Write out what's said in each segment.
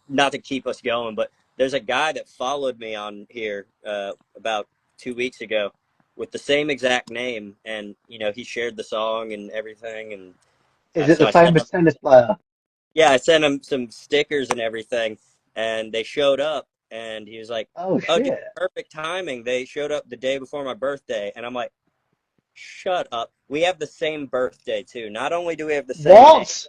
not to keep us going, but there's a guy that followed me on here about 2 weeks ago with the same exact name, and he shared the song and everything, and Is it so the I sent famous him, tennis player? yeah, I sent him some stickers and everything, and they showed up, and he was like, Oh "Oh, dude, shit! perfect timing. They showed up the day before my birthday," and I'm like, "Shut up. We have the same birthday too. Not only do we have the same name." What?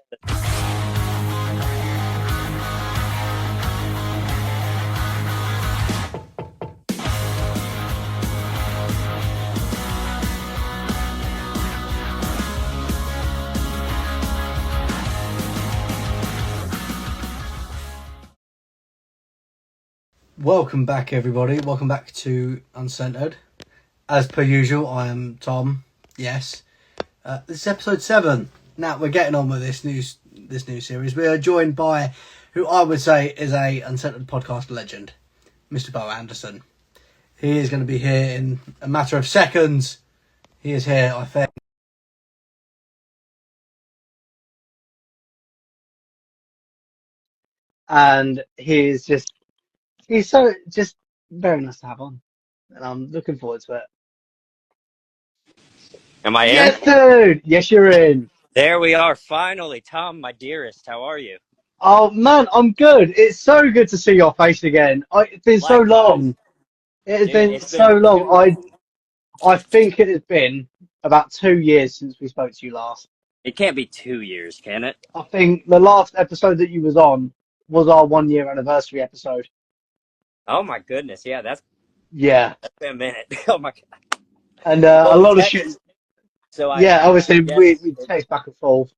Welcome back, everybody. Welcome back to Uncentered. As per usual, I am Tom. Yes, this is episode 7. Now we're getting on with this new series. We are joined by who I would say is a Uncentered podcast legend, Mr. Beau Anderson. He is going to be here in a matter of seconds. He is here, I think. And he's so just very nice to have on. And I'm looking forward to it. Am I in? Yes, dude! Yes, you're in. There we are, finally. Tom, my dearest, how are you? Oh, man, I'm good. It's so good to see your face again. It's been so Likewise. long. It has Dude, been it's so been long. two. I think it has been about 2 years since we spoke to you last. It can't be 2 years, can it? I think the last episode that you was on was our 1 year anniversary episode. Oh my goodness, yeah, that's Yeah. been a minute. Oh my god. And Well, a we lot of shit. texted, so Yeah, obviously guess we text back and forth.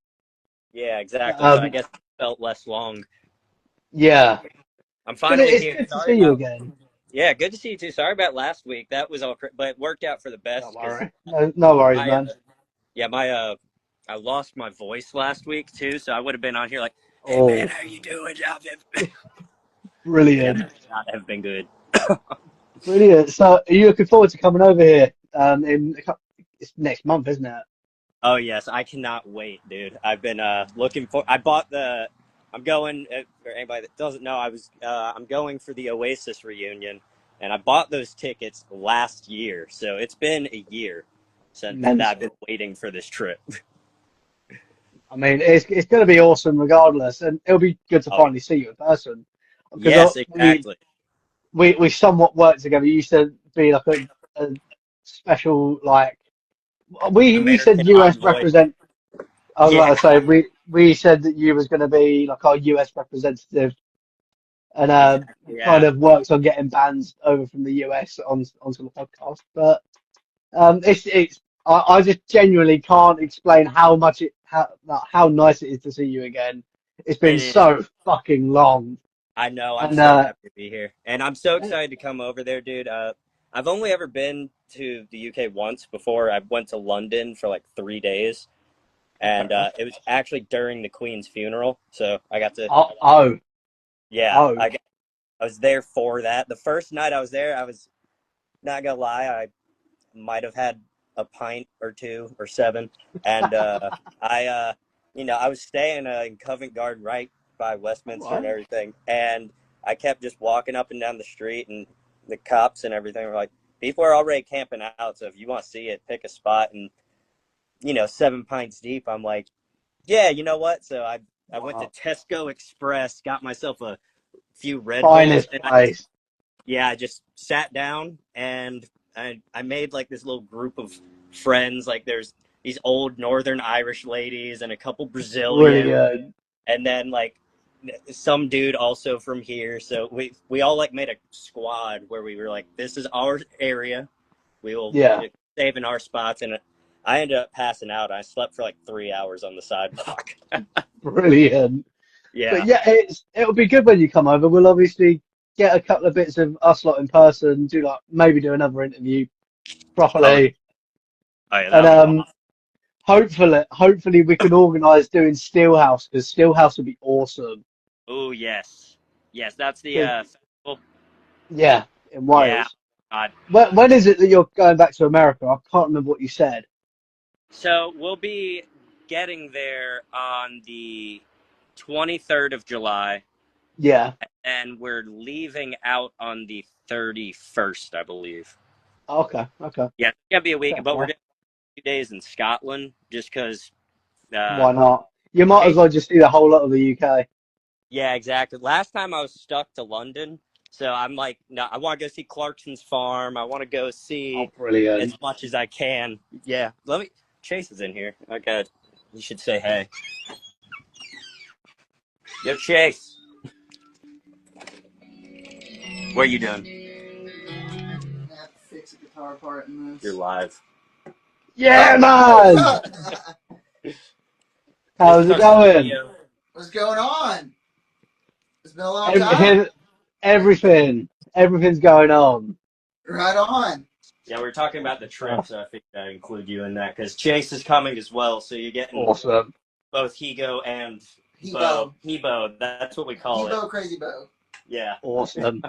yeah, exactly. So I Um, guess it felt less long. yeah. I'm But finally it's here. good to Sorry see you about again. Yeah, good to see you too. Sorry about last week. That was all, but it worked out for the Don't best because worry. No worries, my man. yeah, my I lost my voice last week too, so I would have been on here like, "Hey man, Oh, how you doing?" Yeah, that brilliant. would not have been good. Brilliant. So are you looking forward to coming over here it's next month, isn't it? Oh yes, I cannot wait, dude. I've been looking for. I bought the. I'm going for anybody that doesn't know. I'm going for the Oasis reunion, and I bought those tickets last year. So it's been a year since that I've been Mental. waiting for this trip. I mean, it's going to be awesome regardless, and it'll be good to Oh finally see you in person because yes, exactly. we somewhat worked together. You used to be like a special like we said American US envoy. represent. I was about Yeah, to say we said that you was going to be like our US representative, and exactly. kind Yeah, of worked on getting bands over from the US onto the podcast. But it's I just genuinely can't explain how nice it is to see you again. It's been it is. so fucking long, I know. I'm and so happy to be here, and I'm so excited to come over there, dude. I've only ever been to the UK once before. I went to London for like 3 days, fair and enough. it was actually during the Queen's funeral, so I got to. Oh oh Yeah, oh. I was there for that. The first night I was there, I was not gonna lie, I might have had a pint or two or seven, and I I was staying in Covent Garden right by Westminster and What? everything, and I kept just walking up and down the street, and the cops and everything were like, people are already camping out, so if you want to see it, pick a spot, and 7 pints deep, I'm like, yeah, you know what? So I went to Wow. Tesco Express, got myself a few Red Bulls, Finest and place. I just sat down, and I made like this little group of friends. Like there's these old Northern Irish ladies and a couple Brazilians, Brilliant. and then like some dude also from here. So we all like made a squad where we were like, this is our area. We will Yeah. save in our spots, and I ended up passing out. I slept for like 3 hours on the sidewalk. Brilliant. But Yeah. yeah, it'll be good when you come over. We'll obviously get a couple of bits of us lot in person, maybe do another interview Oh, properly, oh yeah, and that'll be awesome. hopefully we can organise doing Steelhouse because Steelhouse would be awesome. Oh yes, yes, that's the 'Cause, festival. yeah, in Yeah. Wales. God. When is it that you're going back to America? I can't remember what you said. So we'll be getting there on the 23rd of July, Yeah. And we're leaving out on the 31st, I believe. Okay. Okay. Yeah, it's gonna be a week, Fair but we're play. gonna do 2 days in Scotland just because. Why not? You might as Chase, well just see the whole lot of the UK. yeah, exactly. Last time I was stuck to London, so I'm like, no, I want to go see Clarkson's farm. I want to go Oh, see as brilliant. much as I can. Yeah, let me. Chase is in here. Okay, you should say hey. Yo, Chase, what are you doing? I have to fix a guitar part in this. You're live. Yeah, man. This How's it custom going? video. What's going on? It's been a long time. Every, everything's going on. Right on. Yeah, we were talking about the trip, Stuff. so I think I include you in that because Chase is coming as well. So you're getting Awesome. both Higo and Hebo. Hebo. That's what we call it. Hebo, crazy Beau. Yeah. Awesome.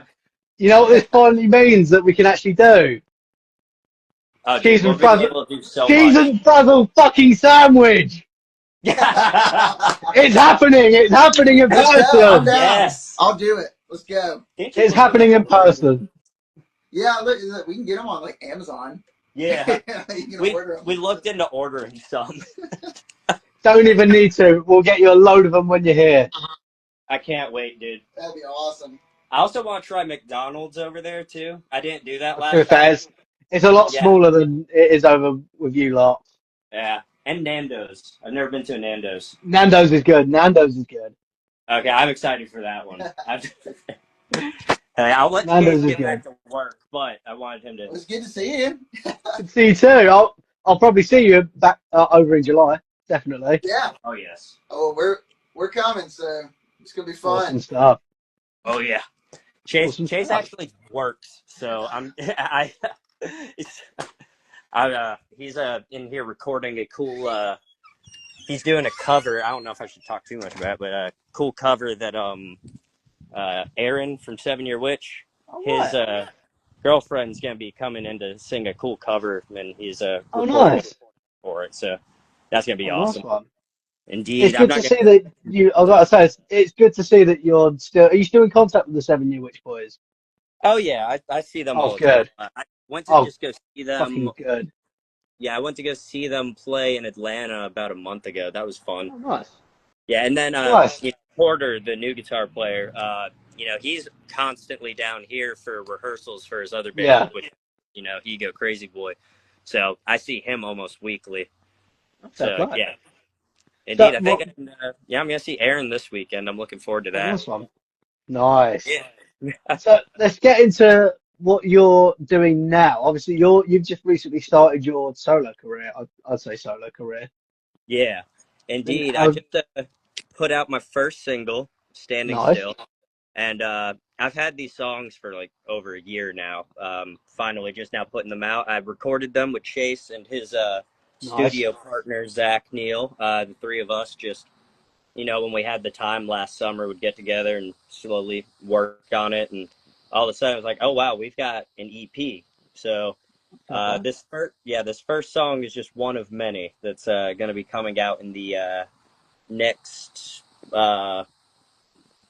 You know what this finally means that we can actually do? Oh, dude, Cheese we're and gonna be frazzle, able to do so cheese much. and frazzle fucking sandwich. Yeah. It's happening. It's happening in Let's go. I'm person. down. Yes. I'll do it. Let's go. It's happening in person. Yeah, look, we can get them on like Amazon. Yeah. You can We order them. we looked into ordering some. Don't even need to. We'll get you a load of them when you're here. I can't wait, dude. That'd be awesome. I also want to try McDonald's over there too. I didn't do that To be last fair, time. it's a lot Yeah. smaller than it is over with you lot. Yeah. And Nando's. I've never been to a Nando's. Nando's is good. Nando's is good. Okay, I'm excited for that one. Hey, I'll let Nando's Chase is get back good. to work, but I wanted him It to. was good to see you. Good to see you too. I'll probably see you back over in July. Definitely. Yeah. Oh yes. Oh, we're coming, so it's gonna be fun. Awesome stuff. Oh yeah. Chase Awesome Chase stuff. actually works, so it's, he's in here recording a cool he's doing a cover. I don't know if I should talk too much about it, but a cool cover that Aaron from 7 Year Witch, All his right. girlfriend's gonna be coming in to sing a cool cover, and he's Oh, recording nice. for it. So that's gonna be Oh, nice awesome. one. Indeed, It's I'm good not to gonna. see that you. I was about to say it's good to see that you're still. Are you still in contact with the 7 Year Witch boys? Oh yeah, I see them Oh, all the time. good. I went to Oh, just go see them. fucking good. Yeah, I went to go see them play in Atlanta about a month ago. That was fun. Oh, nice. Yeah, and then Nice. Porter, the new guitar player, he's constantly down here for rehearsals for his other band, Yeah. which Ego Crazy Boy. So I see him almost weekly. Fair So play. yeah, indeed. So, I think I'm gonna see Aaron this weekend. I'm looking forward to that. nice one. Nice. Yeah. So let's get into what you're doing now. Obviously, you've just recently started your solo career. I'd say solo career. Yeah, And indeed. I how just put out my first single, Standing nice. Still. And I've had these songs for like over a year now. Finally, just now putting them out. I recorded them with Chase and his Nice. studio partner, Zach Neal. The three of us just, when we had the time last summer, would get together and slowly work on it. And all of a sudden, it was like, oh, wow, we've got an EP. So Fair play. this first song is just one of many that's going to be coming out in the next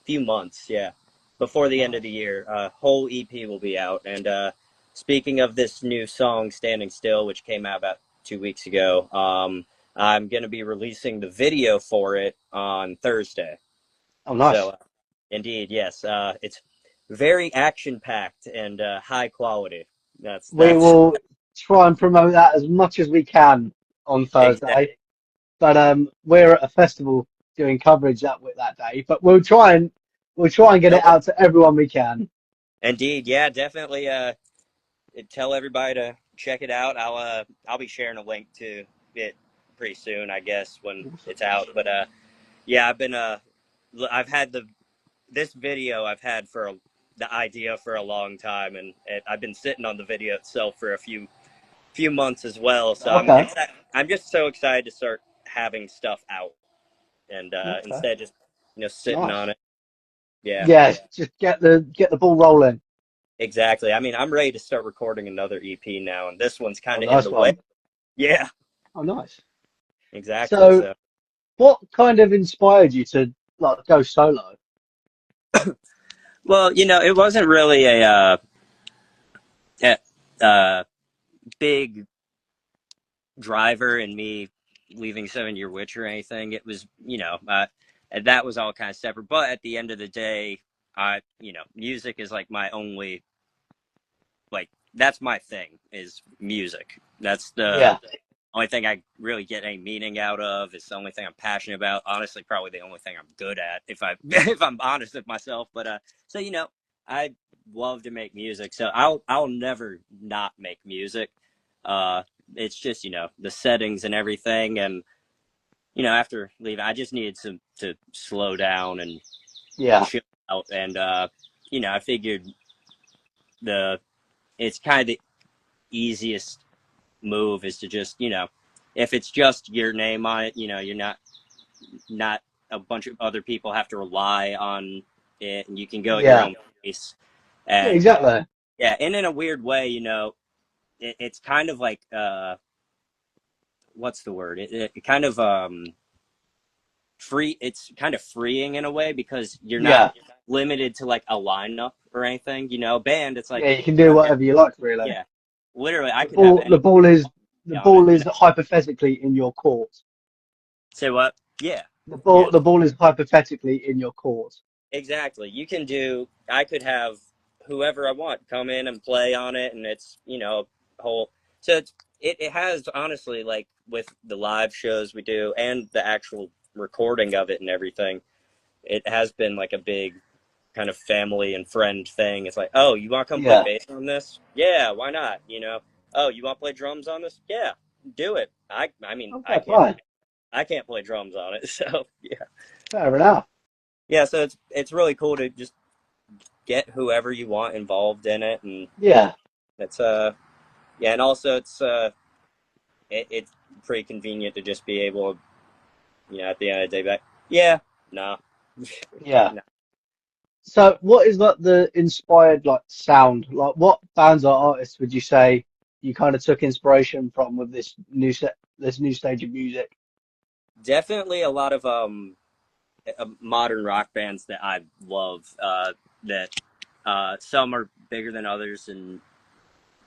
few months. Yeah, before the end of the year, whole EP will be out. And speaking of this new song, "Standing Still," which came out about 2 weeks ago, I'm going to be releasing the video for it on Thursday. Oh, nice. So, indeed, yes, it's very action packed and high quality. That's We will try and promote that as much as we can on exactly. Thursday. But we're at a festival doing coverage that day. But we'll try and get it out to everyone we can. Indeed, yeah, definitely. Tell everybody to check it out. I'll be sharing a link to it pretty soon, I guess, when it's out. But yeah, I've had this video I've had for the idea for a long time, and I've been sitting on the video itself for a few months as well. So Okay. I'm just so excited to start having stuff out, and Okay. instead of just sitting Nice. on it. Yeah. Yeah, just get the ball rolling. Exactly. I mean, I'm ready to start recording another EP now, and this one's Oh, kind of in nice the way. one. Yeah, Oh, nice. exactly. So, So, what kind of inspired you to like go solo? Well, it wasn't really a big driver in me leaving 7 Year Witch or anything. It was, that was all kind of separate. But at the end of the day, music is like my only, like, that's my thing is music. That's the Yeah, only thing I really get any meaning out of. It's the only thing I'm passionate about. Honestly, probably the only thing I'm good at, if I if I'm honest with myself. But so I love to make music, so I'll never not make music. Uh, it's just the settings and everything, and after leaving, I just needed to slow down and yeah, chill out, and I figured it's kind of the easiest move is to just if it's just your name on it, you're not a bunch of other people have to rely on it, and you can go at your yeah, own pace. yeah, And exactly. yeah, and in a weird way, it's kind of like what's the word? It kind of free. It's kind of freeing in a way because you're not Yeah, limited to like a lineup or anything. Band. It's like yeah, you can do okay, whatever you like, really. yeah, literally, I The could have ball, the any ball is the on it. ball is hypothetically in your court. Say what? Yeah, The yeah. ball, the ball is hypothetically in your court. Exactly. I could have whoever I want come in and play on it, and it's, whole. So it has, honestly, like with the live shows we do and the actual recording of it and everything, it has been like a big kind of family and friend thing. It's like, oh, you want to come play Yeah. bass on this? Yeah, why not? Oh, you want to play drums on this? Yeah, do it. I mean, Okay, fine. I can't play drums on it, so yeah. Fair enough. Yeah, so it's really cool to just get whoever you want involved in it, and Yeah. it's yeah, and also it's pretty convenient to just be able to, at the end of the day, back, yeah, no, Yeah. no. So, what is like the inspired like sound? Like, what bands or artists would you say you kind of took inspiration from with this new stage of music? Definitely a lot of modern rock bands that I love. That some are bigger than others and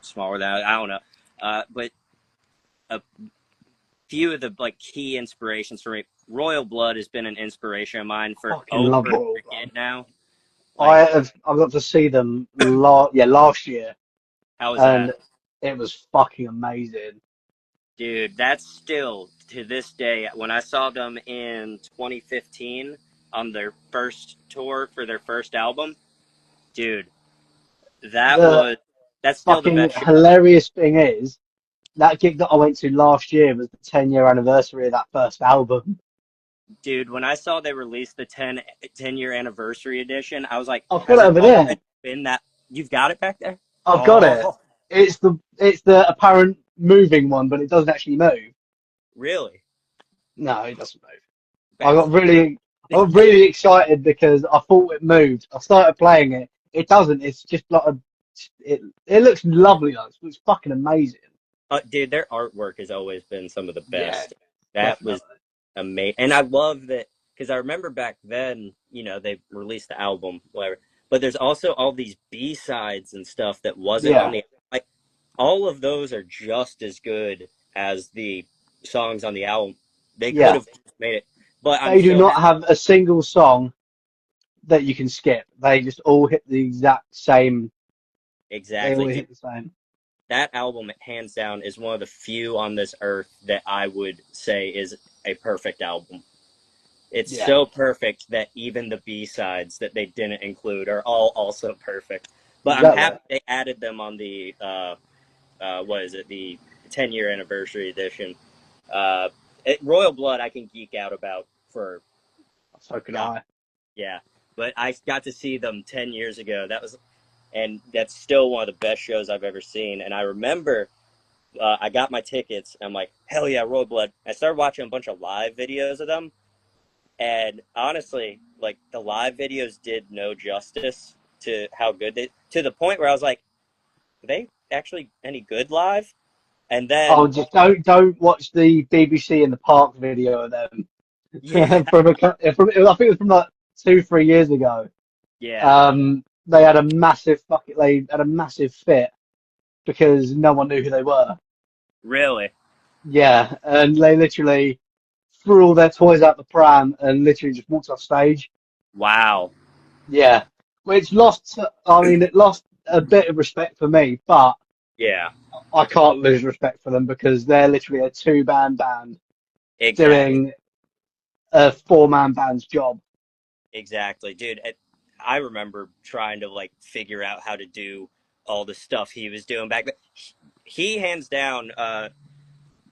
smaller than I don't know, but a few of the like key inspirations for me. Royal Blood has been an inspiration of mine for Fucking over love a Royal Blood. decade now. Like, I got to see them last year, how was and that? it was fucking amazing. Dude, that's still to this day. When I saw them in 2015 on their first tour for their first album, dude, that The was that's still the fucking best show I've ever. hilarious thing is that gig that I went to last year was the 10-year anniversary of that first album. Dude, when I saw they released the 10-year anniversary edition, I was like, I've got has it it over there. already been that? You've got it back there? I've got it. Oh, It's the apparent moving one, but it doesn't actually move. really? No, it doesn't move. I got Best. really, I got really excited because I thought it moved. I started playing it. It doesn't. It's just like it looks lovely though. It looks fucking amazing. Dude, their artwork has always been some of the Yeah, best. That was definitely. amazing, and I love that because I remember back then, they released the album, whatever. But there's also all these B sides and stuff that wasn't on Yeah, the like. All of those are just as good as the songs on the album. They could yeah. have made it, but I'm They do so not happy. have a single song that you can skip. They just all hit the exact same. They all Exactly, dude. hit the same. That album, hands down, is one of the few on this earth that I would say is a perfect album. It's Yeah, so perfect that even the B sides that they didn't include are all also perfect. But I'm exactly. happy they added them on the what is it, the 10-year anniversary edition. Uh, Royal Blood, I can geek out about for So could God, I. yeah. But I got to see them 10 years ago. And that's still one of the best shows I've ever seen. And I remember I got my tickets. And I'm like, hell yeah, Royal Blood. I started watching a bunch of live videos of them. And honestly, like the live videos did no justice to how good they, to the point where I was like, are they actually any good live? And Oh, then, just don't watch the BBC in the Park video of them yeah, from I think it was from like 2-3 years ago. Yeah. They had a massive fit because no one knew who they were. Really? Yeah, and they literally threw all their toys out the pram and literally just walked off stage. Wow. Yeah, which lost. I mean, it lost a bit of respect for me, but Yeah. I can't lose respect for them because they're literally a two-man band Exactly. doing a four-man band's job. Exactly, dude. I remember trying to like figure out how to do all the stuff he was doing back then. He hands down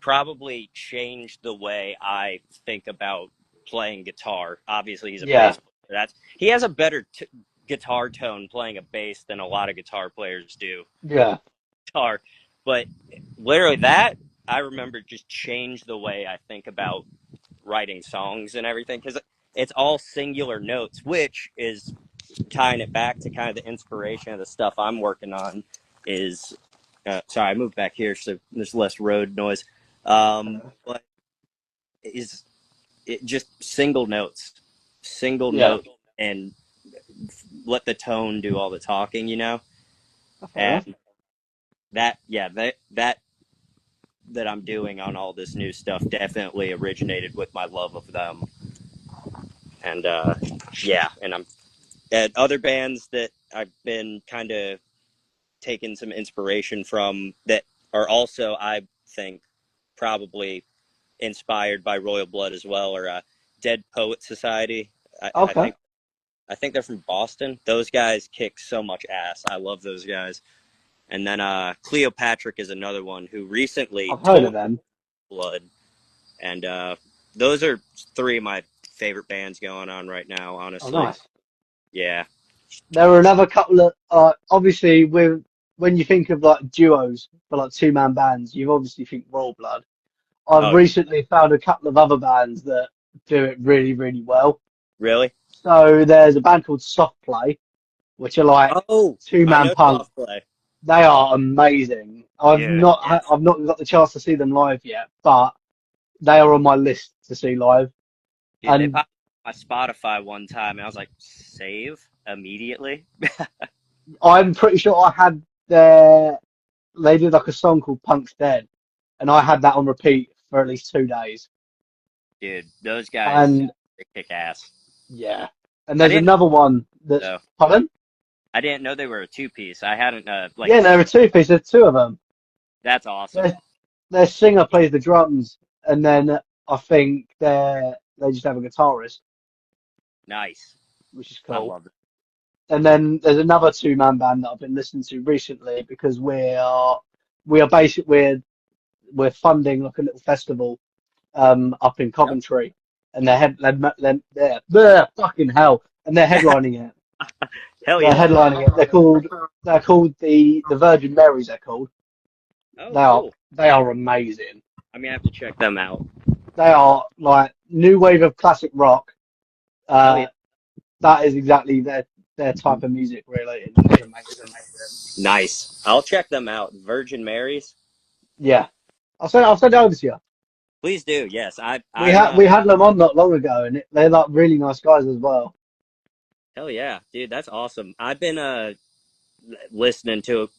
probably changed the way I think about playing guitar. Obviously, he's a Yeah, bass player. He has a better guitar tone playing a bass than a lot of guitar players do. yeah, Guitar, but literally that I remember just changed the way I think about writing songs and everything because it's all singular notes, which is tying it back to kind of the inspiration of the stuff I'm working on. Is sorry, I moved back here so there's less road noise. But is it just single yeah. note, and let the tone do all the talking, you know? That's fair enough. And that I'm doing on all this new stuff definitely originated with my love of them. And and I'm at other bands that I've been kind of taking some inspiration from that are also, I think, probably inspired by Royal Blood as well, or Dead Poet Society. I, I Okay, think I think they're from Boston. Those guys kick so much ass. I love those guys. And then Cleopatra is another one who recently I've heard of told them. Blood, and those are three of my favorite bands going on right now. Oh, Honestly, nice. yeah. There are another couple of obviously with when you think of like duos for like two-man bands, you obviously think Royal Blood. I've Oh, recently found a couple of other bands that do it really, really well. really? So there's a band called Soft Play, which are like Oh, I two-man know punk. Soft Play. They are amazing. Dude, yes. I've not got the chance to see them live yet, but they are on my list to see live. Dude, they And popped on my Spotify one time, and I was like, save immediately. I'm pretty sure I had their they did like a song called Punk's Dead, and I had that on repeat for at least 2 days. Dude, those guys, And they kick ass. yeah, and I there's didn't know another one that's though. pardon? I didn't know they were a two piece. I hadn't like. Yeah, they're a two-piece. There's two of them. That's awesome. Their singer plays the drums, and then I think they just have a guitarist, Nice. which is I cool. love it. And then there's another two-man band that I've been listening to recently because we are basically we're funding like a little festival up in Yep. Coventry, and they're fucking hell, and they're headlining it. Hell They're yeah. headlining it. They're called the Virgin Marys. They're called. Oh, cool. They are amazing. I mean, I have to check them out. They are like new wave of classic rock. Hell yeah. That is exactly their type of music, really, and it's amazing. Nice. I'll check them out. Virgin Marys. Yeah, I'll send it over to you. Please do. Yes, We I'm. had we had them on not long ago, and they're like really nice guys as well. Hell yeah, dude. That's awesome. I've been listening to.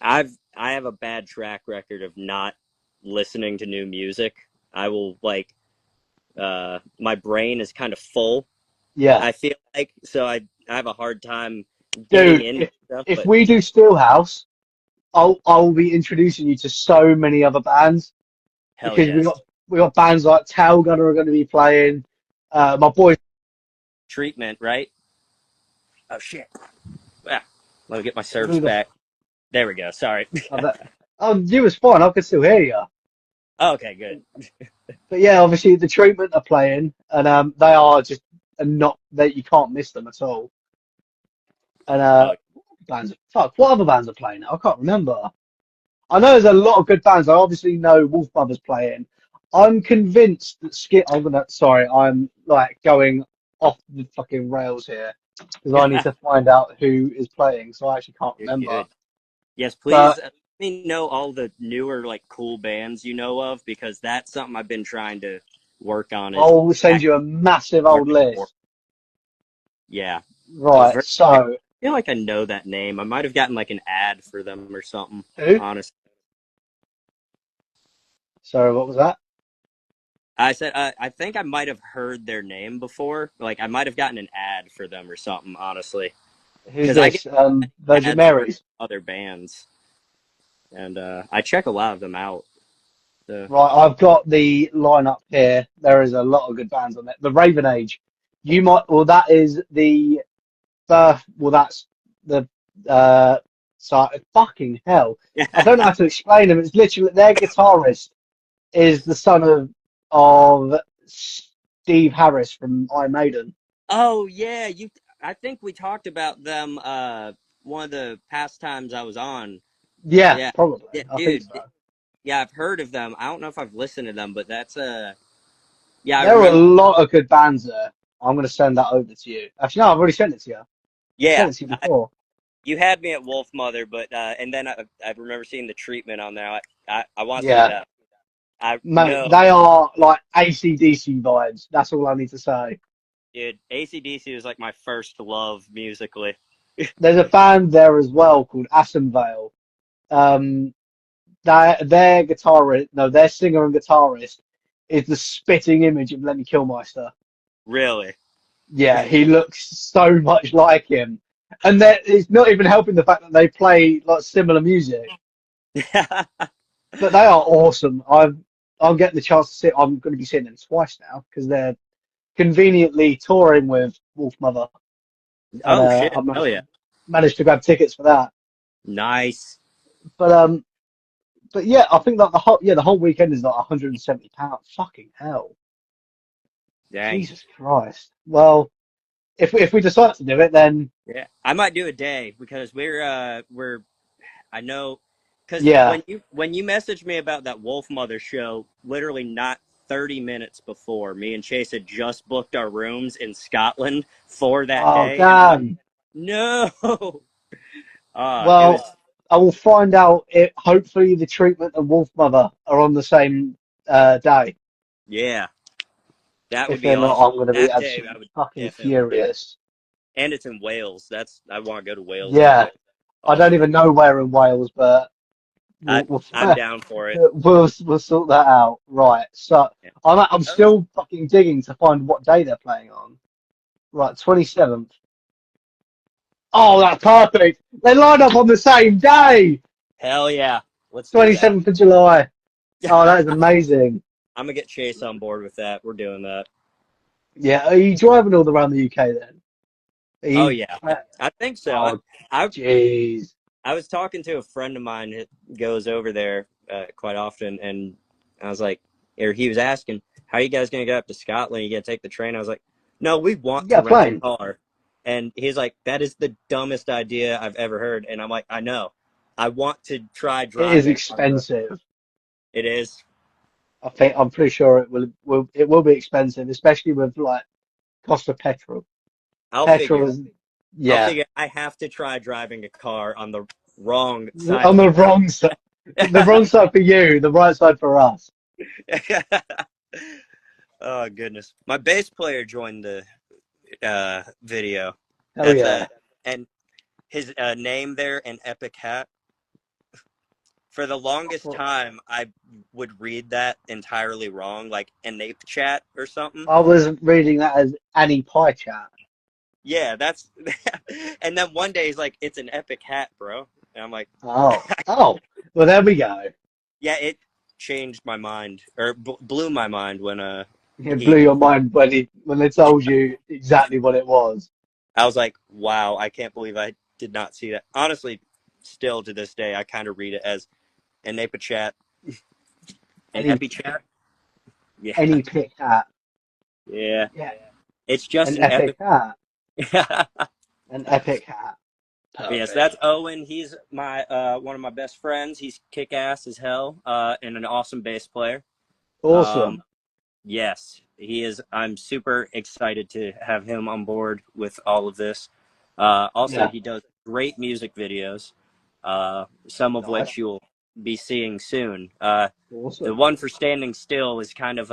I have a bad track record of not listening to new music. I will like. My brain is kind of full. Yeah, I feel like so I have a hard time getting dude. into stuff. If But we do Steelhouse, I'll be introducing you to so many other bands hell because yes. we got bands like Tailgunner are going to be playing. My boy. Treatment, right? Oh shit. Yeah. Let me get my Who serves the back. There we go. Sorry. Oh, you was fine. I could still hear you. Okay, good. But yeah, obviously the Treatment are playing, and they are just not that you can't miss them at all. And Oh, what other bands are playing? I can't remember. I know there's a lot of good bands. I obviously know Wolf Brothers playing. I'm convinced that I'm like going off the fucking rails here because I need to find out who is playing. So I actually can't you're remember. good. Yes, But please let me know all the newer like cool bands you know of because that's something I've been trying to work on is I'll send actually you a massive old learning more. list. Yeah. Right. I So feel like I know that name. I might have gotten like an ad for them or something. who? Honestly, Sorry, what was that? I said I think I might have heard their name before. Like I might have gotten an ad for them or something. Honestly, Who's because I get this? Virgin ads for Mary's. other bands, and I check a lot of them out. So Right, I've got the lineup here. There is a lot of good bands on it. The Raven Age. You might. Well, that is the birth. Well, that's the. So fucking hell. I don't know how to explain them. It's literally their guitarist is the son of Steve Harris from Iron Maiden. oh yeah, you. I think we talked about them. One of the past times I was on. Yeah, Yeah, probably. yeah, I think dude. so. Yeah, I've heard of them. I don't know if I've listened to them, but that's yeah, I There are a remember. lot of good bands there. I'm going to send that over to you. Actually, no, I've already sent it to you. Yeah, Sent it to you before. you had me at Wolf Mother, but and then I remember seeing the treatment on there. I want to see Yeah. that. I Mate, know, they are like AC/DC vibes. That's all I need to say. dude. AC/DC was like my first love musically. There's a band there as well called Assenvale. Um, their guitarist, no, their singer and guitarist is the spitting image of Lemmy Kilmister. Really. Yeah, he looks so much like him. And it's not even helping the fact that they play like similar music. But they are awesome. I'll get the chance to see. I'm going to be seeing them twice now because they're conveniently touring with Wolf Mother, and Oh shit! I Hell yeah! managed to grab tickets for that. Nice. But but yeah, I think that the whole weekend is like £170. Fucking hell, Dang. Jesus Christ. Well, if we decide to do it, then Yeah, I might do a day because we're I know because yeah. when you messaged me about that Wolf Mother show, literally not 30 minutes before, me and Chase had just booked our rooms in Scotland for that Oh day, and I'm like, damn. no. It was Well, I will find out if hopefully the treatment and Wolf Mother are on the same day. yeah, that would If be they're not, awesome. I'm going to be That day I absolutely would fucking definitely do it. furious. And it's in Wales. That's I want to go to Wales one Yeah, day. I don't Awesome. even know where in Wales, but I we'll I'm down for it. we'll sort that out. Right. So Yeah. I'm Oh still fucking digging to find what day they're playing on. Right, 27th. Oh, that's perfect. They line up on the same day. hell yeah, let's do that. 27th of July. Oh, that is amazing. I'm gonna get Chase on board with that. We're doing that. Yeah, are you driving all around the UK then? Are Oh you? yeah, I think so. Oh, I jeez. I was talking to a friend of mine that goes over there quite often, and I was like, or he was asking, "How are you guys gonna get up to Scotland? You gonna take the train?" I was like, "No, we want to Yeah, rent a plane. car." And he's like, "That is the dumbest idea I've ever heard." And I'm like, "I know. I want to try It is driving on the. expensive. It is. I'm pretty sure it will be expensive, especially with like cost of petrol. I'll Petrol figure. is I'll yeah. figure. I have to try driving a car on the wrong side On of the the wrong side. The wrong side for you, the right side for us. road. Oh goodness, my bass player joined the video. Hell That's yeah. and his name there, an epic hat. For the longest time, I would read that entirely wrong, like an ape chat or something. I was reading that as Annie Pie Chat. Yeah, that's. And then one day he's like, "It's an epic hat, bro," and I'm like, Oh. Oh. Well, there we go. "Yeah, it changed my mind or blew my mind when It blew he." your mind when they told you exactly what it was. I was like, "Wow, I can't believe I did not see that." Honestly, still to this day, I kind of read it as an ape chat, an Any epi chat. Yeah, any pick hat. yeah. Yeah. It's just An an epic epic. hat. An epic hat. Yes, Perfect. that's Owen. He's my one of my best friends. He's kick ass as hell, and an awesome bass player. Um, Awesome. yes, he is. I'm super excited to have him on board with all of this. Also, Yeah. he does great music videos, some of Nice. which you'll be seeing soon. The Awesome. one for Standing Still is kind of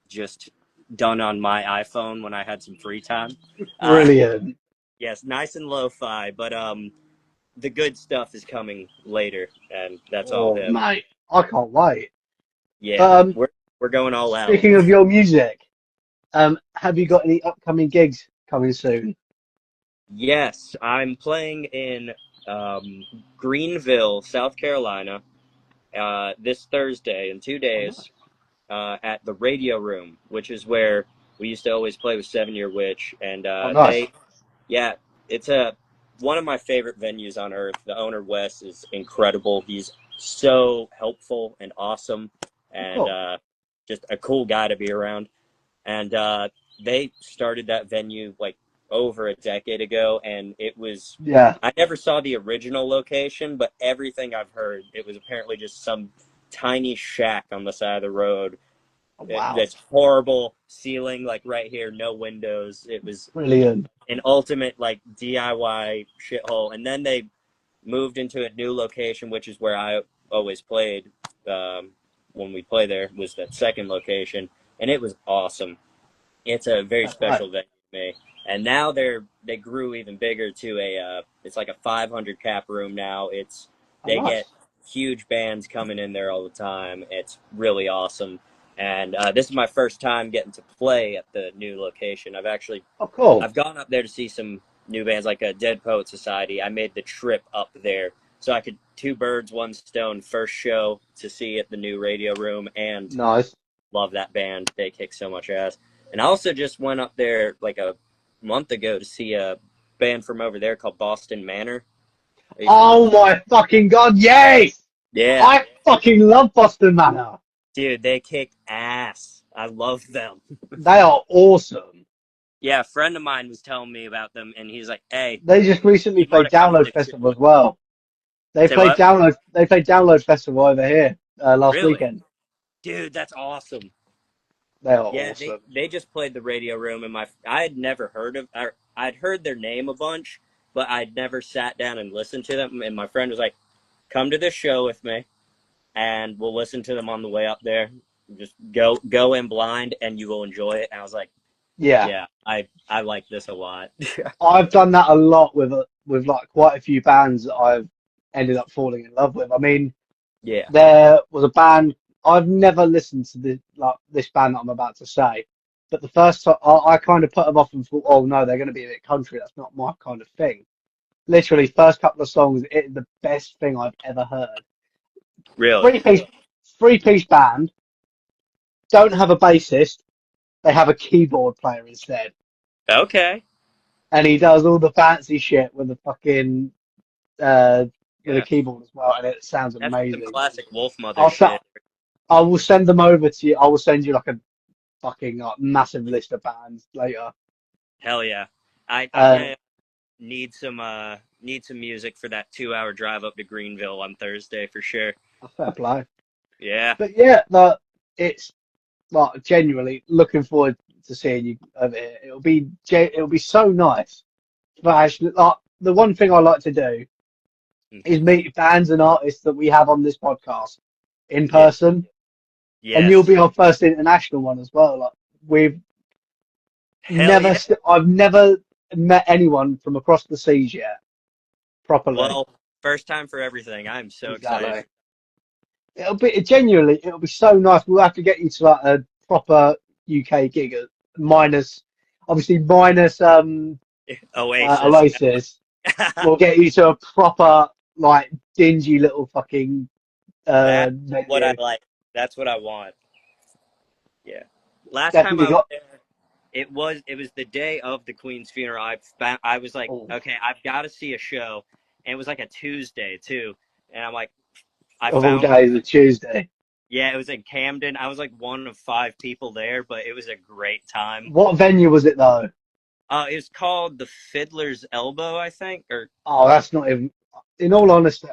just done on my iPhone when I had some free time. Uh, Brilliant. Yes, nice and lo-fi, but the good stuff is coming later, and that's all Oh, him. mate, I can't wait. Yeah, But we're going all out. speaking of your music, have you got any upcoming gigs coming soon? Yes, I'm playing in um, Greenville, South Carolina, this Thursday in two Oh, nice. days at the Radio Room, which is where we used to always play with 7 Year Witch, and Oh, nice. yeah, it's a one of my favorite venues on earth. The owner Wes is incredible. He's so helpful and awesome, Oh, and cool. just a cool guy to be around. And they started that venue like over a decade ago, and it was. Yeah. I never saw the original location, but everything I've heard, it was apparently just some tiny shack on the side of the road. Oh, wow. That's horrible ceiling, like right here, no windows. It was Brilliant. an ultimate like DIY shithole. And then they moved into a new location, which is where I always played. When we play there was that second location, and it was awesome. It's a very Fair play. special venue to me. And now they grew even bigger to it's like a 500 cap room now. Oh, They get nice. huge bands coming in there all the time. It's really awesome. And this is my first time getting to play at the new location. Oh, cool. I've gone up there to see some new bands like a Dead Poet Society. I made the trip up there so I could two birds, one stone. First show to see at the new Radio Room, and Nice. love that band. They kick so much ass. And I also just went up there like a month ago to see a band from over there called Boston Manor. Are you familiar? Oh, my fucking God, yes! Yeah, I fucking love Boston Manor. dude, they kick ass. I love them. They are awesome. Yeah, a friend of mine was telling me about them, and he's like, "Hey, They just recently you got played to come to Download the Festival show." as well. They Say played what? Download. They played Download Festival over here last Really? weekend. Dude, that's awesome. They are Yeah, they awesome. they just played the Radio Room, and I had never heard of. I'd heard their name a bunch, but I'd never sat down and listened to them. And my friend was like, "Come to this show with me, and we'll listen to them on the way up there. Just go in blind, and you will enjoy it." And I was like, Yeah, "Yeah, I like this a lot." I've done that a lot with like quite a few bands that I've ended up falling in love with. I mean, Yeah, there was a band I've never listened to this band that I'm about to say, but the first time I kind of put them off and thought, oh no, they're going to be a bit country. That's not my kind of thing. Literally, first couple of songs, it's the best thing I've ever heard. really. Three piece, three piece band. Don't have a bassist. They have a keyboard player instead, Okay. and he does all the fancy shit with the fucking uh with a Yeah, keyboard as well, and it sounds that's some amazing. classic Wolf Mother I'll se- shit. I will send them over to you. I will send you like a fucking like, massive list of bands later. Hell yeah. I'm Uh, gonna need some music for that 2 hour drive up to Greenville on Thursday for sure. fair play. Yeah. But yeah, like it's like genuinely looking forward to seeing you over here. It'll be so nice. But actually, like the one thing I like to do is meet bands and artists that we have on this podcast in Yeah. person, and you'll Yes. be our first international one as well. Like we've Hell yeah. I've never met anyone from across the seas yet properly. Well, first time for everything. I'm so excited. Exactly. It'll be so nice. We'll have to get you to like a proper UK gig, minus obviously minus Oasis. Oasis. We'll get you to a proper like dingy little fucking That's what I venue. like. That's what I want. Yeah. Last time Definitely I was got. there, it was the day of the Queen's funeral. I was like, Oh, okay, I've got to see a show, and it was like a Tuesday too, and I'm like, I of all found days, a Tuesday. yeah, it was in Camden. I was like one of five people there, but it was a great time. What venue was it though? It was called the Fiddler's Elbow, I think, or Oh, that's not even. In all honesty,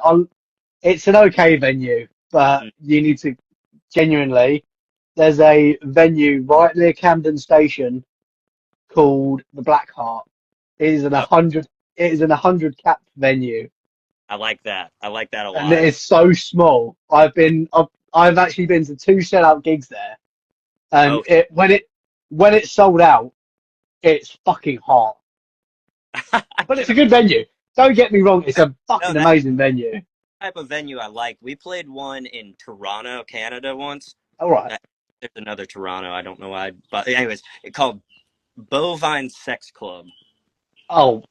it's an okay venue, but mm, you need to genuinely. There's a venue right near Camden Station called the Black Heart. It is an oh, 100. It is an 100 cap venue, I like that. I like that a and it lot. is so small. I've actually been to two sellout gigs there, and Oh, when it's sold out, it's fucking hot. But it's a good venue. Don't get me wrong, it's a No, fucking that amazing venue. type of venue I like. We played one in Toronto, Canada once. All right. There's another Toronto. I don't know why, but anyways, it's called Bovine Sex Club, Oh.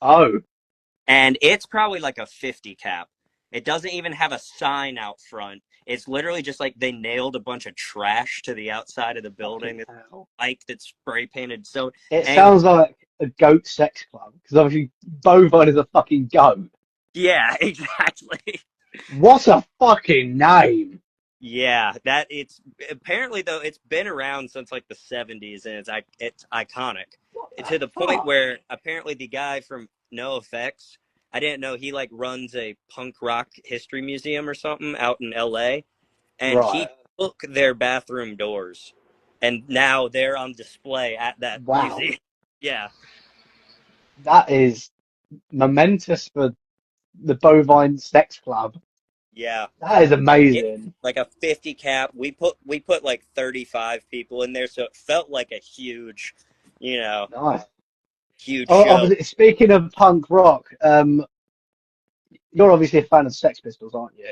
and it's probably like a 50 cap. It doesn't even have a sign out front. It's literally just like they nailed a bunch of trash to the outside of the building. Fucking It's hell. like that's spray painted. So It anyway, sounds like a goat sex club, because obviously Bovine is a fucking goat. yeah, exactly. What a fucking name. Yeah, that it's apparently though it's been around since like the 70s and it's iconic What the to the point fuck? where apparently the guy from No Effects, I didn't know he like runs a punk rock history museum or something out in LA, and Right. he took their bathroom doors and now they're on display at that Wow. museum. Yeah. That is momentous for the Bovine Sex Club. Yeah. That is It amazing. like a 50 cap. We put like 35 people in there so it felt like a huge, you know, Nice. huge Oh, show. obviously, speaking of punk rock, you're obviously a fan of Sex Pistols, aren't you?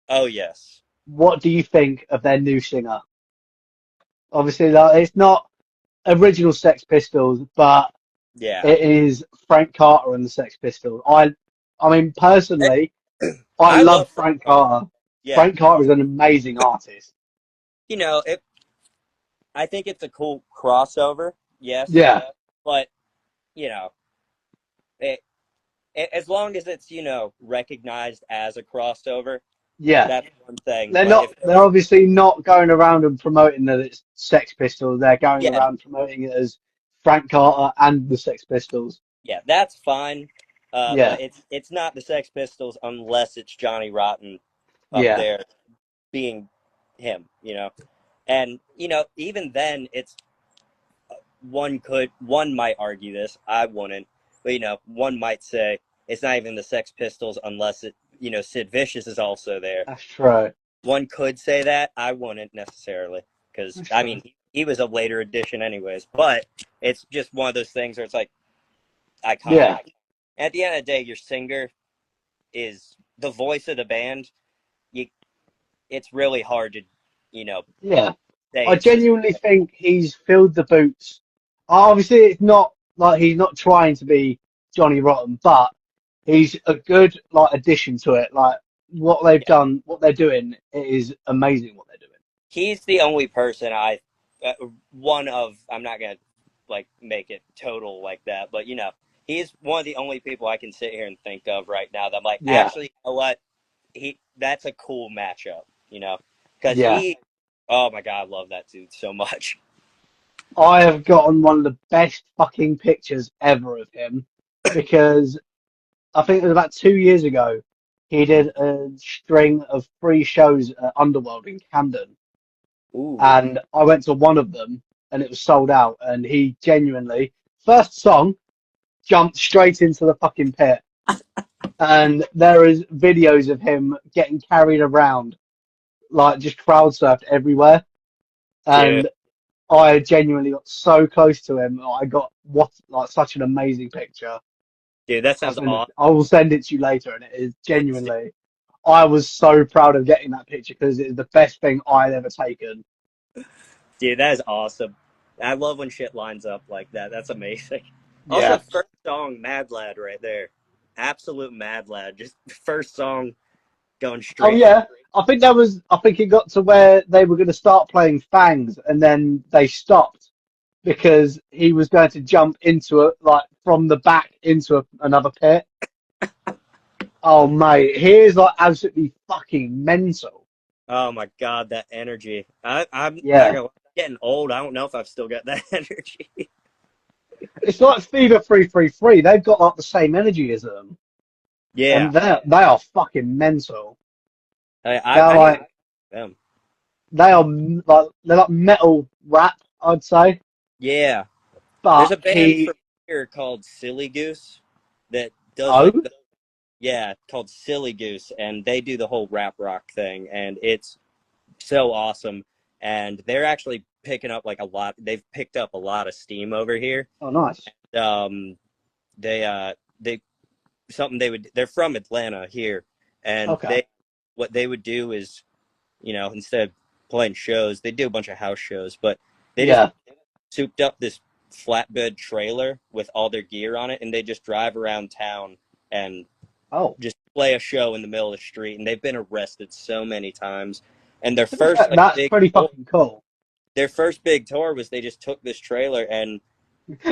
Oh yes. What do you think of their new singer? Obviously, like, it's not original Sex Pistols, but Yeah. it is Frank Carter and the Sex Pistols. I mean, personally, I I love love Frank Frank Carter. Carter. Yeah. Frank Carter is an amazing artist. It I think it's a cool crossover. Yes. Yeah, But, you know, it, as long as it's, recognized as a crossover, yeah. that's one thing. They're But not. if They're obviously not going around and promoting that it's Sex Pistols. They're going yeah, around promoting it as Frank Carter and the Sex Pistols. yeah, that's fine. Yeah, But it's not the Sex Pistols unless it's Johnny Rotten up yeah, there being him. And even then it's one might argue this, I wouldn't, but one might say it's not even the Sex Pistols unless Sid Vicious is also there. that's true. One could say that, I wouldn't necessarily, because That's I true. mean he was a later addition anyways, but it's just one of those things where it's like iconic. Yeah, At the end of the day, your singer is the voice of the band. you it's really hard to you know yeah. say I it's just genuinely think he's filled the boots. Obviously, it's not like he's not trying to be Johnny Rotten, but he's a good like addition to it. Like what they've yeah. done, what they're doing, it is amazing what they're doing. He's the only person one of, I'm not gonna like make it total like that, but he's one of the only people I can sit here and think of right now that I'm like, Yeah, actually, you know what? That's a cool matchup, because yeah. oh my god, I love that dude so much. I have gotten one of the best fucking pictures ever of him because I think it was about 2 years ago. He did a string of free shows at Underworld in Camden, Ooh, and I went to one of them, and it was sold out. And he genuinely, first song, jumped straight into the fucking pit, and there is videos of him getting carried around, like just crowd surfed everywhere. dude, And I genuinely got so close to him. I got what like such an amazing picture. that sounds awesome. I will send it to you later, and it is genuinely. I was so proud of getting that picture because it is the best thing I'd ever taken. Dude, that is awesome. I love when shit lines up like that. That's amazing. Also, Yeah. first song, Mad Lad, right there. Absolute Mad Lad. Just first song going Oh straight. yeah. I think that was. I think it got to where they were going to start playing Fangs, and then they stopped because he was going to jump into it like from the back into another pit. Oh mate, he is like absolutely fucking mental. Oh my god, that energy. I'm not Yeah. gonna. Getting old. I don't know if I've still got that energy. It's like Fever 333. They've got like the same energy as them, Yeah, and they are fucking mental. They're I need like them. they're like metal rap, I'd say. Yeah, there's But a band he from here called Silly Goose that does oh like yeah, called Silly Goose, and they do the whole rap rock thing, and it's so awesome. And they're actually picking up like a lot. They've picked up a lot of steam over here. oh nice. Um, they they're from Atlanta here, and Okay. what they would do is, instead of playing shows, they do a bunch of house shows, but they just Yeah. souped up this flatbed trailer with all their gear on it, and they just drive around town and Oh. just play a show in the middle of the street. And they've been arrested so many times. And To be fair, that's pretty fucking cool. their first big tour was they just took this trailer and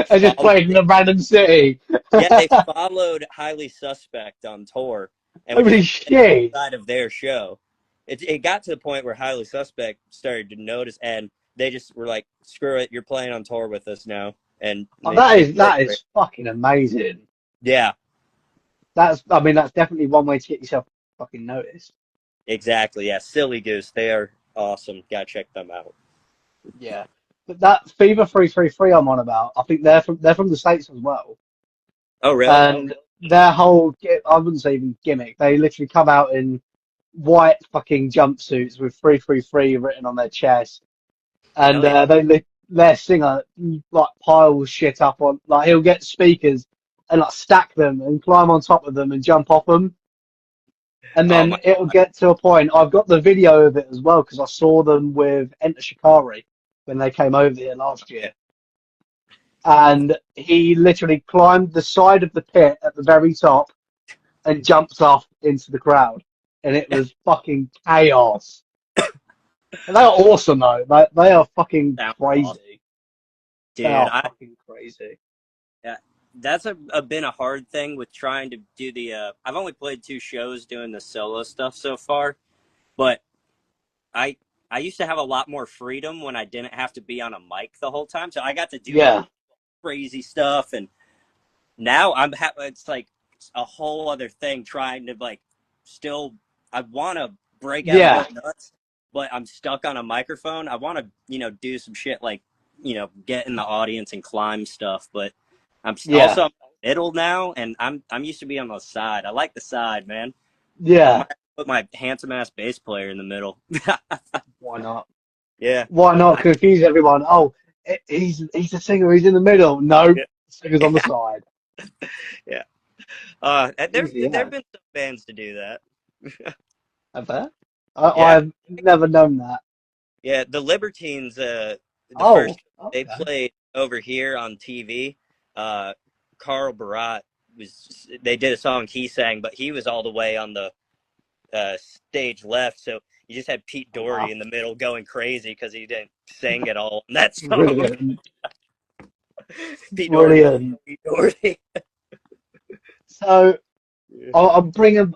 I just followed played in a random city. yeah, they followed Highly Suspect on tour and would Holy just play shit. inside of their show. It got to the point where Highly Suspect started to notice, and they just were like, "Screw it, you're playing on tour with us now." And Oh, they that is fucking amazing. yeah, That's definitely one way to get yourself fucking noticed. exactly. Yeah, Silly Goose, they are awesome. Gotta check them out. Yeah. But that Fever 333 I'm on about, I think they're from the States as well. Oh, really? And their whole, I wouldn't say even gimmick, they literally come out in white fucking jumpsuits with 333 written on their chest. And their singer like piles shit up on, like he'll get speakers and like stack them and climb on top of them and jump off them. And then it'll get to a point, I've got the video of it as well because I saw them with Enter Shikari when they came over here last year. And he literally climbed the side of the pit at the very top and jumped off into the crowd. And it was fucking chaos. And they are awesome though. They are fucking crazy. Awesome. Dude, they are fucking crazy. Yeah, that's been a hard thing with trying to do the. I've only played 2 shows doing the solo stuff so far, but I used to have a lot more freedom when I didn't have to be on a mic the whole time, so I got to do crazy stuff, and now it's like a whole other thing trying to like still. I want to break out and go nuts, but I'm stuck on a microphone. I want to, do some shit like, get in the audience and climb stuff, but I'm also in the middle now, and I'm used to be on the side. I like the side, man. Yeah. I might put my handsome ass bass player in the middle. Why not? Yeah. Why not confuse everyone? Oh, he's a singer. He's in the middle. No, the singer's on the side. Yeah. There've been some bands to do that. Have there? I've never known that. Yeah, the Libertines. They played over here on TV. Carl Barat they did a song he sang, but he was all the way on the stage left, so you just had Pete Doherty in the middle going crazy because he didn't sing at all. And that's brilliant. Pete Doherty. So I'll bring him.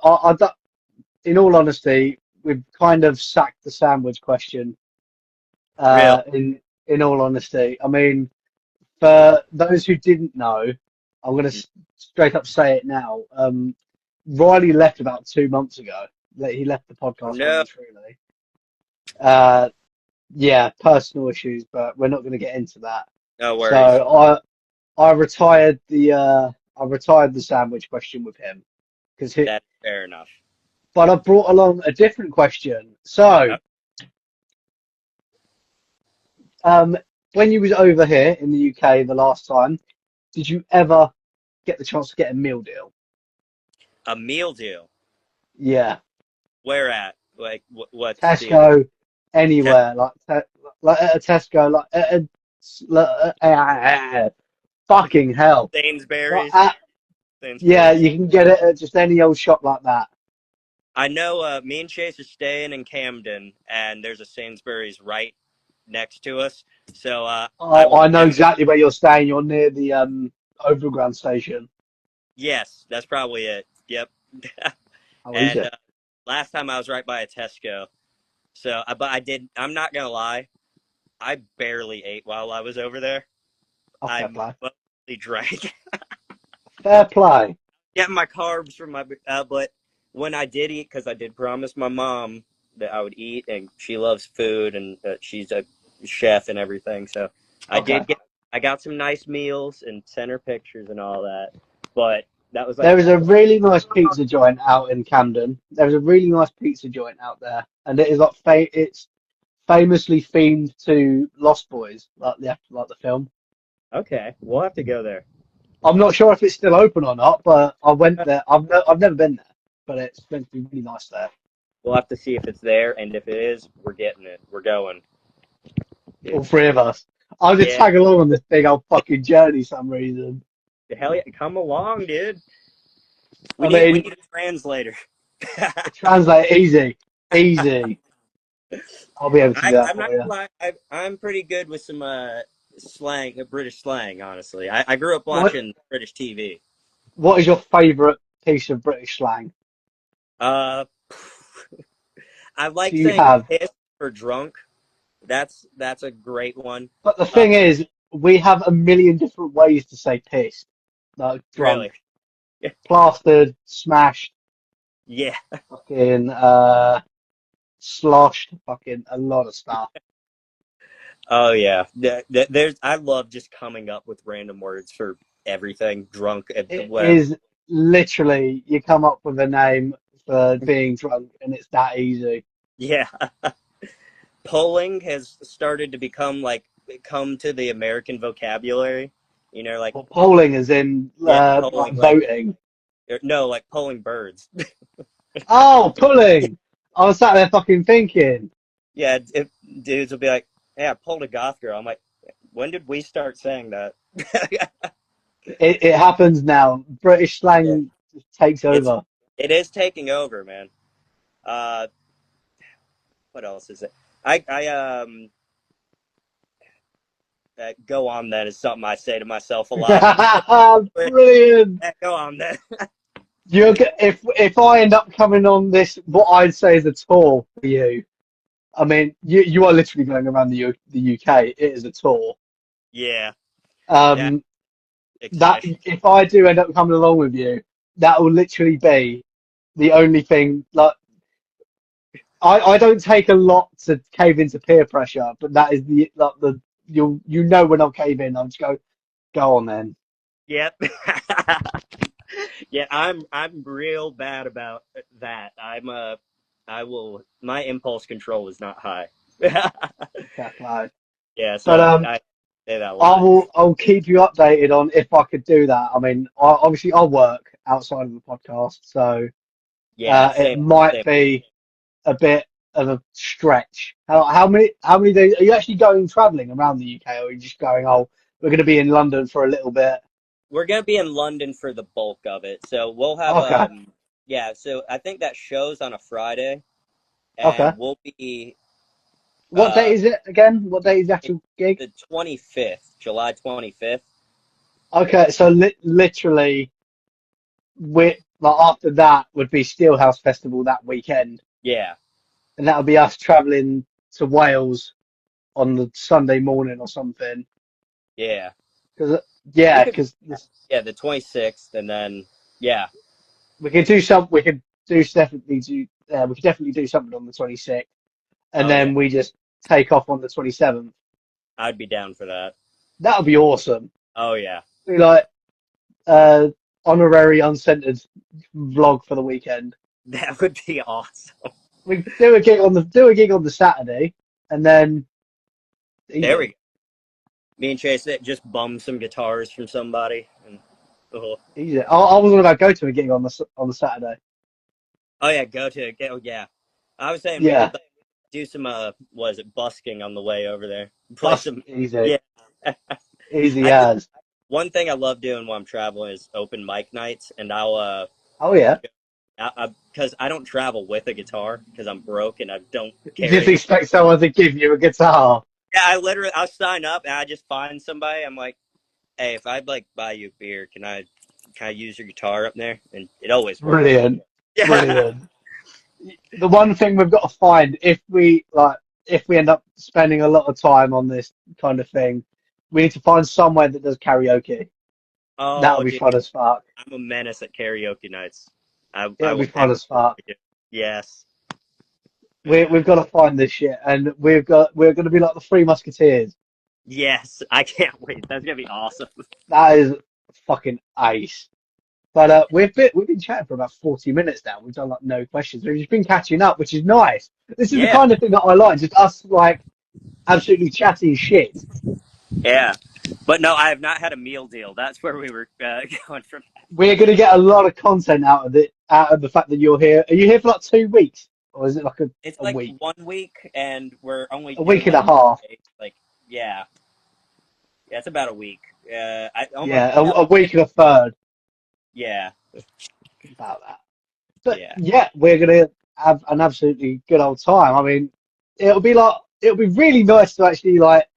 In all honesty, we've kind of sacked the sandwich question. In all honesty, I mean, for those who didn't know, I'm going to straight up say it now. Riley left about 2 months ago. He left the podcast. No. Personal issues, but we're not going to get into that. No worries. So I retired the sandwich question with him because that's fair enough. But I brought along a different question. So, when you was over here in the UK the last time, did you ever get the chance to get a meal deal? A meal deal? Yeah. Where at? Like what? Tesco, anywhere, like at a Tesco, fucking hell. Sainsbury's. Yeah, you can get it at just any old shop like that. I know me and Chase are staying in Camden, and there's a Sainsbury's right next to us. So I know exactly where you're staying. You're near the Overground station. Yes, that's probably it. Yep. And last time I was right by a Tesco. So, but I'm not gonna lie, I barely ate while I was over there. I mostly drank. Fair play. Getting my carbs from my but when I did eat, because I did promise my mom that I would eat, and she loves food, and she's a chef and everything. So I got some nice meals and sent her pictures and all that. But that was there was a really nice pizza joint out in Camden. There was a really nice pizza joint out there, and it is like it's famously themed to Lost Boys, like the film. Okay, we'll have to go there. I'm not sure if it's still open or not, but I went there. I've never been there, but it's meant to be really nice there. We'll have to see if it's there, and if it is, we're getting it. We're going. Dude. All three of us. I'll just tag along on this big old fucking journey for some reason. Hell yeah, come along, dude. We I need mean, a translator. translate easy. I'll be able to do that I'm for not you. gonna lie. I'm pretty good with some slang, British slang. Honestly, I grew up watching British TV. What is your favourite piece of British slang? I like Do you saying have? pissed for drunk. That's a great one. But the thing is, we have a million different ways to say pissed. Like drunk, Really? plastered, smashed, Yeah. fucking sloshed, fucking a lot of stuff. Oh yeah. There's. I love just coming up with random words for everything. Drunk. It is literally, you come up with a name for being drunk and it's that easy. Yeah. Polling has started to come to the American vocabulary. You know, like Well, polling is in polling, like voting. no, like polling birds. Oh, pulling! I was sat there fucking thinking. Yeah, if dudes will be like, "Hey, I pulled a goth girl." I'm like, "When did we start saying that?" It happens now. British Yeah. slang takes over. It is taking over, man. Uh, what else is it? I go on then is something I say to myself a lot. Brilliant. Go on then. If I end up coming on this, what I'd say is a tour for you. I mean, you are literally going around the UK. It is a tour. Yeah. That if I do end up coming along with you, that will literally be the only thing. Like, I don't take a lot to cave into peer pressure, but that is the you know when I'll cave in, I'll just go on then. Yep. Yeah, I'm real bad about that. My impulse control is not high. Okay. Yeah, But so I say that a lot. I'll keep you updated on if I could do that. I mean, obviously I'll work outside of the podcast, so Yeah, it same. might be a bit of a stretch. How many days are you actually going traveling around the UK, or are you just going? Oh, we're going to be in London for a little bit. We're gonna be in London for the bulk of it, so we'll have Okay. yeah. So I think that show's on a Friday, Okay. and we'll be What date is it again? What date is the actual gig? the 25th, July 25th. Okay, so literally, we like after that would be Steelhouse Festival that weekend, Yeah, and that'll be us traveling to Wales on the Sunday morning or something. yeah. Because We could, because the 26th, and then yeah, we could do some. We could do definitely do. We could definitely do something on the 26th, and oh yeah, then we just take off on the 27th. I'd be down for that. That would be awesome. Oh yeah, Be like uh honorary uncentered vlog for the weekend. that would be awesome. We do a gig on the Saturday, and then There we go. Me and Chase just bum some guitars from somebody, and easy. I was about to go to a gig on the Saturday. oh yeah, yeah. I was saying we Yeah, could do some was it busking on the way over there? Play plus some easy, yeah. easy I as. One thing I love doing while I'm traveling is open mic nights, and I'll Oh yeah. because I don't travel with a guitar because I'm broke and I don't You carry just a guitar. expect someone to give you a guitar. Yeah, I'll sign up and I just find somebody. I'm like, hey, if I'd like buy you a beer, can I use your guitar up there? And it always works. Brilliant, Yeah. brilliant. The one thing we've got to find if we end up spending a lot of time on this kind of thing, we need to find somewhere that does karaoke. That'll Oh, be dude, fun as fuck. I'm a menace at karaoke nights. I It'll be will fun as fuck. yes. We've got to find this shit, and we're going to be like the Three Musketeers. Yes, I can't wait. That's gonna be awesome. That is fucking ace. But we've been chatting for about 40 minutes now. We've done like no questions. We've just been catching up, which is nice. This is the Yeah, kind of thing that I like, just us like absolutely chatting shit. yeah. But no, I have not had a meal deal. That's where we were going from. We're going to get a lot of content out of it, out of the fact that you're here. Are you here for like 2 weeks? Or is it like It's a like week? 1 week, and we're only A doing week and a like half. like yeah, it's about a week. I almost Yeah, a week and a third. yeah, About that. But yeah, yeah, we're going to have an absolutely good old time. I mean, it'll be really nice to actually like,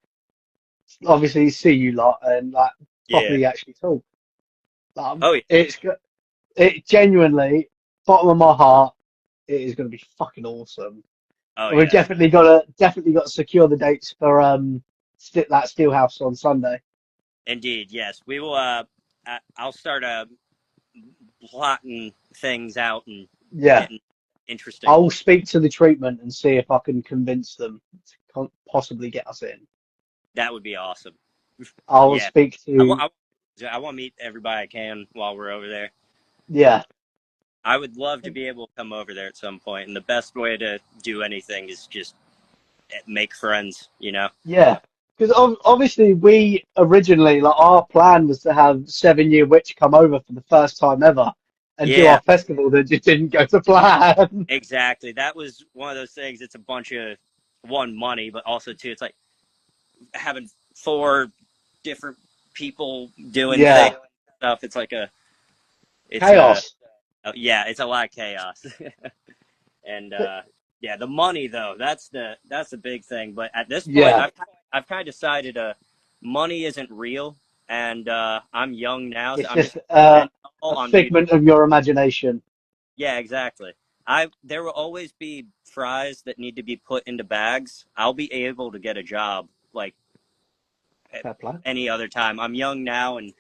obviously see you lot and like yeah. properly actually talk. Oh yeah, It genuinely, bottom of my heart, it is going to be fucking awesome. oh And we've yeah. definitely got to secure the dates for that Steelhouse on Sunday. Indeed, yes. We will. I'll start plotting things out and Yeah, getting interesting. I'll speak to the treatment and see if I can convince them to possibly get us in. That would be awesome. I'll Yeah, speak to I want to meet everybody I can while we're over there. yeah I would love to be able to come over there at some point, and the best way to do anything is just make friends. You know? yeah. Because obviously we originally like our plan was to have 7 Year Witch come over for the first time ever and do Yeah, our festival that just didn't go to plan. exactly. That was one of those things. It's a bunch of money, but also too, it's like having 4 different people doing Yeah, things stuff. It's like it's chaos. yeah, it's a lot of chaos. And yeah, the money though, that's the big thing. But at this point, Yeah, I've kind of decided money isn't real, and I'm young now, so it's I'm just just spend it all a on music. figment of your imagination. Yeah, exactly. There will always be fries that need to be put into bags. I'll be able to get a job like at Fair play. any other time. I'm young now and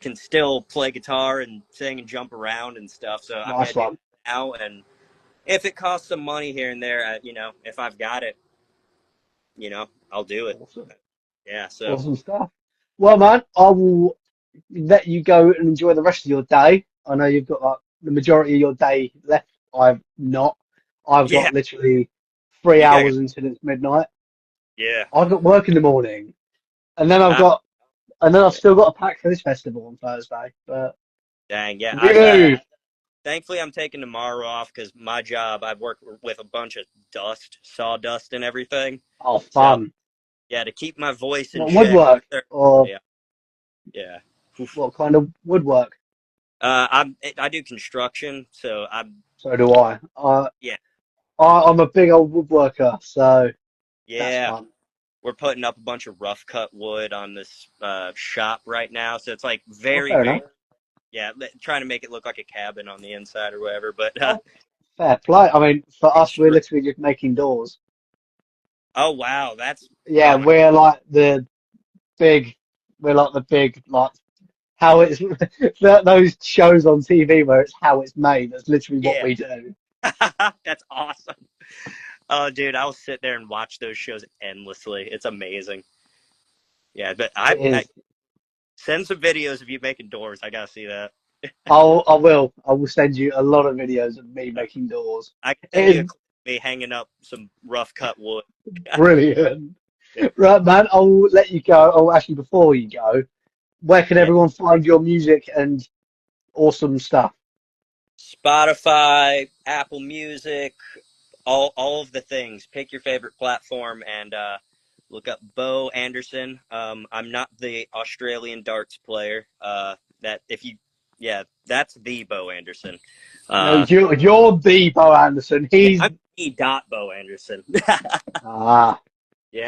can still play guitar and sing and jump around and stuff. So I'm gonna Nice do it one. now, and if it costs some money here and there, if I've got it, I'll do it. Awesome. Yeah. So Awesome stuff. Well, man, I will let you go and enjoy the rest of your day. I know you've got like the majority of your day left. I've not. I've yeah, got literally three you got hours until it's midnight. yeah. I've got work in the morning, and then Uh, I've still got a pack for this festival on Thursday. But dang. Yeah. you, Thankfully I'm taking tomorrow off because my job I work with a bunch of sawdust and everything. oh, So fun. yeah, to keep my voice in What check. woodwork or Yeah. Yeah. what kind of woodwork? I do construction, so I'm So do I. yeah. I'm a big old woodworker, so that's Yeah. fun. We're putting up a bunch of rough cut wood on this shop right now, so it's like Oh, very fair enough. very yeah, trying to make it look like a cabin on the inside or whatever. But Oh, fair play. I mean, for us, we're extreme. literally just making doors. Oh wow, that's Yeah, oh my we're like big, we're like the big, like how it's those shows on TV where it's how it's made. That's literally what yeah, we do. that's awesome. Oh dude, I'll sit there and watch those shows endlessly. It's amazing. Yeah, but It I is. send some videos of you making doors. I gotta see that. I will send you a lot of videos of me making doors. I can It send you a is clip of me hanging up some rough cut wood. brilliant. Yeah. Right, man, I'll let you go. Oh, actually, before you go, where can Yeah. everyone find your music and awesome stuff? Spotify, Apple Music, all of the things. Pick your favorite platform and look up Beau Anderson. I'm not the Australian darts player. That if you yeah, that's the Beau Anderson. No, Uh, you're the Beau Anderson. yeah, He's I'm the dot Beau Anderson. ah,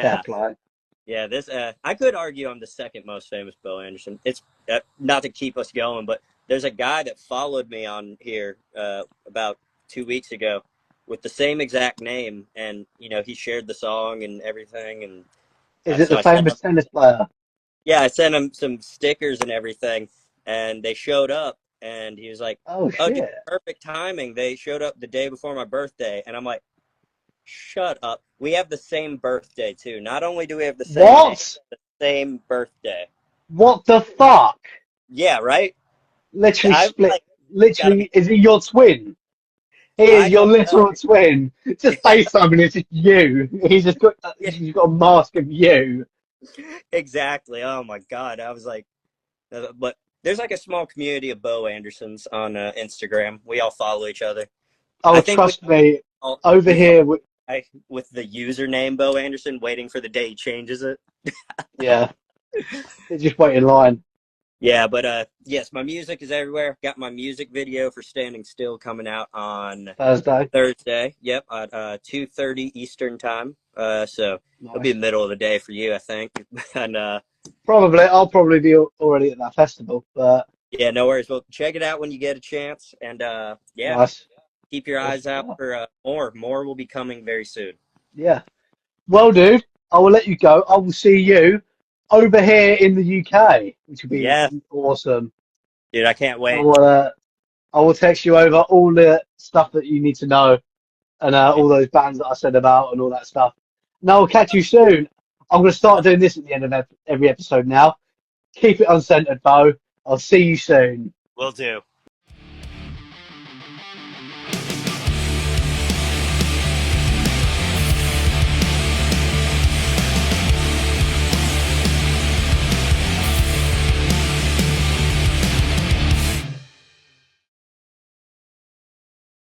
fair Yeah. play. Yeah, this I could argue I'm the second most famous Beau Anderson. It's not to keep us going, but there's a guy that followed me on here about 2 weeks ago with the same exact name, and he shared the song and everything, and Is it so the I sent him. famous tennis player? Yeah, I sent him some stickers and everything, and they showed up, and he was like, Oh "Oh, dude, shit! perfect timing. They showed up the day before my birthday," and I'm like, "Shut up. We have the same birthday too. Not only do we have the same name, What? the same birthday." What the fuck? Yeah, right. Literally I'm split. like, gotta be. Literally, is he your twin? He is I your don't know. literal twin. Just FaceTime and it's just you. He's just got Yeah, a mask of you. Exactly. Oh my God. I was like, but there's like a small community of Beau Andersons on Instagram. We all follow each other. Oh, I think trust me, all over we follow here, with the username Beau Anderson, waiting for the day he changes it. yeah, they just wait in line. Yeah, but yes, my music is everywhere. Got my music video for Standing Still coming out on Thursday. Thursday. Yep, at 2:30 Eastern time. So it'll be Nice. the middle of the day for you, I think. And Probably, I'll probably be already at that festival, but yeah, no worries. Well, check it out when you get a chance. And yeah, nice. keep your eyes Awesome. out for more. More will be coming very soon. Yeah. Well, dude, I will let you go. I will see you over here in the UK, which will be Yeah, awesome. dude, I can't I wait. will, I will text you over all the stuff that you need to know and all those bands that I said about and all that stuff. And I will catch you soon. I'm going to start doing this at the end of every episode now. Keep it uncentered, Beau. I'll see you soon. Will do.